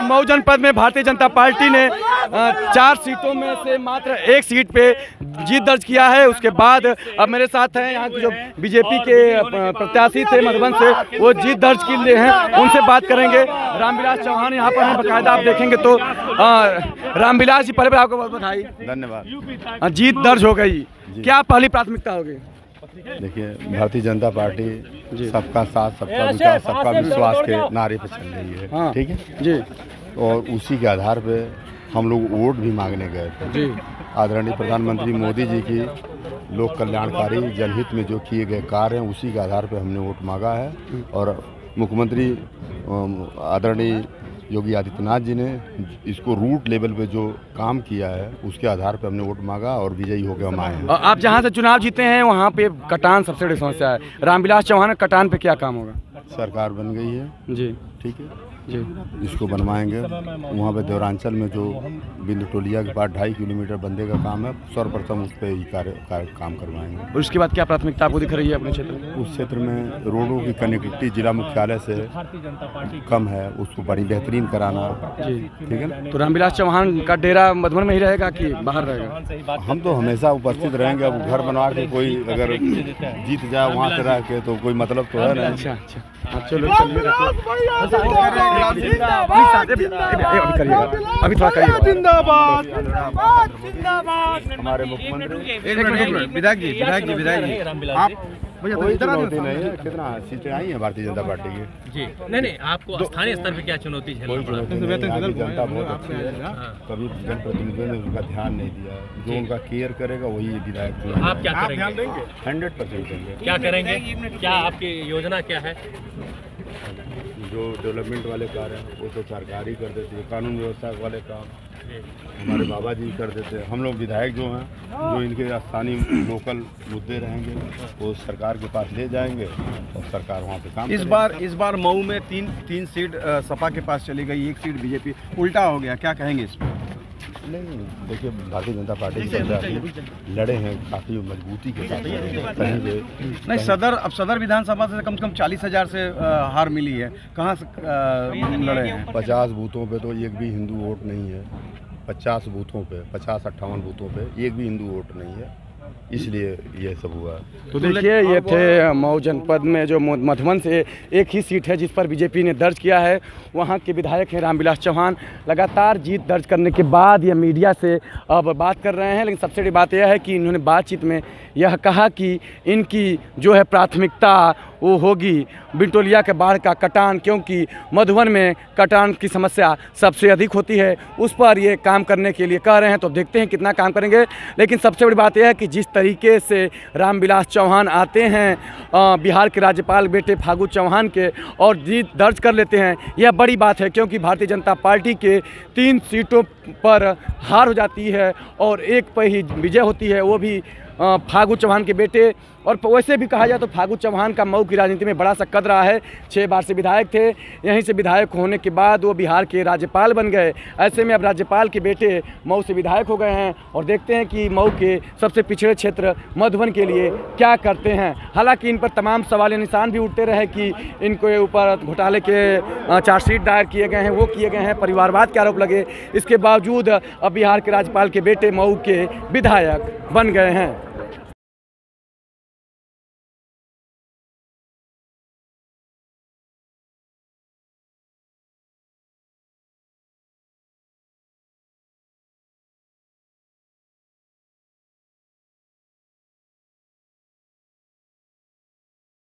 और मऊ जनपद में भारतीय जनता पार्टी ने 4 सीटों में से मात्र 1 सीट पे जीत दर्ज किया है। उसके बाद अब मेरे साथ हैं यहाँ जो बीजेपी के प्रत्याशी थे मधुबन से, वो जीत दर्ज के लिए हैं, उनसे बात करेंगे। रामविलास चौहान यहाँ पर हैं, बाकायदा आप देखेंगे तो रामविलास जी, पहले आपको बहुत बधाई, धन्यवाद। जीत दर्ज हो गई, क्या पहली प्राथमिकता होगी? देखिए, भारतीय जनता पार्टी सबका साथ, सबका विकास, सबका विश्वास के नारे पर चल रही है। हाँ, ठीक है जी। और उसी के आधार पे हम लोग वोट भी मांगने गए थे जी। आदरणीय प्रधानमंत्री मोदी जी की लोक कल्याणकारी जनहित में जो किए गए कार्य हैं, उसी के आधार पे हमने वोट मांगा है। और मुख्यमंत्री आदरणीय योगी आदित्यनाथ जी ने इसको रूट लेवल पे जो काम किया है, उसके आधार पे हमने वोट मांगा और विजयी होकर हम आए हैं। आप जहाँ से चुनाव जीते हैं वहाँ पे कटान सबसे बड़ी समस्या है। रामविलास चौहान कटान पे क्या काम होगा? सरकार बन गई है जी, ठीक है जी, इसको बनवाएंगे। वहाँ पे देवरांचल में जो बिंदु टोलिया के पास 2.5 किलोमीटर बंदे का काम है, सर्वप्रथम उस पर ही काम करवाएंगे। और उसके बाद क्या प्राथमिकता आपको दिख रही है अपने क्षेत्र में? उस क्षेत्र में रोडों की कनेक्टिविटी जिला मुख्यालय से कम है, उसको बड़ी बेहतरीन कराना। जी, ठीक है ना। तो रामविलास चौहान का डेरा मधुबन में ही रहेगा कि बाहर रहेगा? हम तो हमेशा उपस्थित रहेंगे। अब घर बनवा के कोई अगर जीत जाए वहाँ से रह के तो कोई मतलब तो है ना। अच्छा, चलो अभी थोड़ा करिए। जिंदाबाद हमारे मुख्यमंत्री विधायक जी आप कोई चुनौती नहीं है। कितना सीटें आई हैं भारतीय जनता पार्टी की? जी नहीं, आपको स्थानीय स्तर पे क्या चुनौती है? कोई चुनौती नहीं है। यहाँ की जनता बहुत अच्छी है, कभी जनप्रतिनिधियों ने उनका ध्यान नहीं दिया है। जो उनका केयर करेगा वही विधायक। आप क्या करेंगे? 100% देंगे। क्या करेंगे? क्या आपकी योजना क्या है? जो डेवलपमेंट वाले कार्य हैं वो तो सरकार ही कर देती है। कानून व्यवस्था वाले काम हमारे बाबा जी कर देते हैं। हम लोग विधायक जो हैं, जो इनके स्थानीय लोकल मुद्दे रहेंगे वो सरकार के पास ले जाएंगे और सरकार वहाँ पे काम इस बार मऊ में तीन सीट सपा के पास चली गई, 1 सीट बीजेपी, उल्टा हो गया, क्या कहेंगे इस पर? नहीं, देखिए, भारतीय जनता पार्टी के प्रत्याशी लड़े हैं काफ़ी मजबूती के साथ। नहीं, सदर विधानसभा से कम 40,000 से हार मिली है, कहाँ से लड़े हैं? 50 बूथों पे तो एक भी हिंदू वोट नहीं है। 50 बूथों पे, 50-58 बूथों पे एक भी हिंदू वोट नहीं है, इसलिए ये सब हुआ। तो देखिए, ये थे मऊ जनपद में जो मधुबन से एक ही सीट है जिस पर बीजेपी ने दर्ज किया है, वहाँ के विधायक हैं रामविलास चौहान। लगातार जीत दर्ज करने के बाद ये मीडिया से अब बात कर रहे हैं, लेकिन सबसे बड़ी बात यह है कि इन्होंने बातचीत में यह कहा कि इनकी जो है प्राथमिकता वो होगी बिंटोलिया के बाढ़ का कटान, क्योंकि मधुबन में कटान की समस्या सबसे अधिक होती है। उस पर ये काम करने के लिए कह रहे हैं, तो देखते हैं कितना काम करेंगे। लेकिन सबसे बड़ी बात यह है कि जिस तरीके से रामविलास चौहान आते हैं बिहार के राज्यपाल बेटे फागू चौहान के और जीत दर्ज कर लेते हैं, यह बड़ी बात है, क्योंकि भारतीय जनता पार्टी के 3 सीटों पर हार हो जाती है और एक पर ही विजय होती है, वो भी फागू चौहान के बेटे। और वैसे भी कहा जाए तो फागू चौहान का मऊ की राजनीति में बड़ा सा कद रहा है। 6 बार से विधायक थे, यहीं से विधायक होने के बाद वो बिहार के राज्यपाल बन गए। ऐसे में अब राज्यपाल के बेटे मऊ से विधायक हो गए हैं और देखते हैं कि मऊ के सबसे पिछड़े क्षेत्र मधुबन के लिए क्या करते हैं। हालांकि इन पर तमाम सवाल निशान भी उठते रहे कि इनके ऊपर घोटाले के चार्जशीट दायर किए गए हैं, वो किए गए हैं, परिवारवाद के आरोप लगे। इसके बावजूद अब बिहार के राज्यपाल के बेटे मऊ के विधायक बन गए हैं।